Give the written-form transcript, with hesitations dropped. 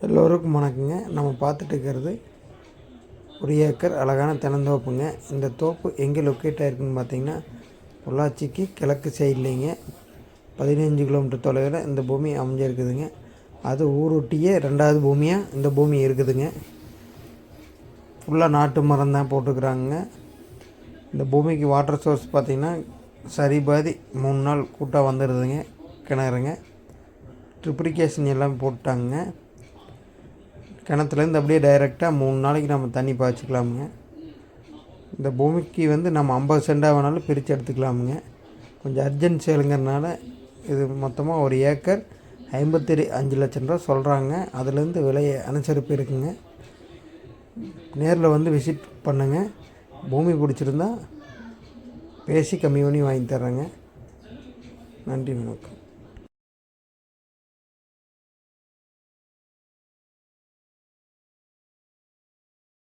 எல்லோருக்கும் வணக்கங்க. நம்ம பார்த்துட்டு இருக்கிறது 1 ஏக்கர் அழகான தென்னந்தோப்புங்க. இந்த தோப்பு எங்கே லொக்கேட் ஆகிருக்குன்னு பார்த்தீங்கன்னா, பொள்ளாச்சிக்கு கிழக்கு சைட்லேங்க 15 கிலோமீட்டர் தொலைவில் இந்த பூமி அமைஞ்சிருக்குதுங்க. அது ஊரொட்டியே 2வது பூமியாக இந்த பூமி இருக்குதுங்க. ஃபுல்லாக நாட்டு மரம் தான் போட்டுக்கிறாங்க. இந்த பூமிக்கு வாட்டர் சோர்ஸ் பார்த்திங்கன்னா சரிபாதி 3 நாள் கூட்டாக வந்துடுதுங்க. கிணறுங்க ட்ரிப்ளிகேஷன் எல்லாம் போட்டாங்க. கிணத்துலேருந்து அப்படியே டைரெக்டாக 3 நாளைக்கு நம்ம தண்ணி பாய்ச்சிக்கலாமுங்க. இந்த பூமிக்கு நம்ம 50 சென்டாக வேணாலும் பிரித்து எடுத்துக்கலாமுங்க. கொஞ்சம் அர்ஜென்ட் சேலுங்கிறதுனால இது மொத்தமாக 1 ஏக்கர் 55 லட்சம் ரூபா சொல்கிறாங்க. அதுலேருந்து விலை அனுசரிப்பு இருக்குங்க. நேரில் வந்து விசிட் பண்ணுங்கள். பூமி பிடிச்சிருந்தா பேசி கம்மி பண்ணி வாங்கி தர்றேங்க. நன்றி, வணக்கம்.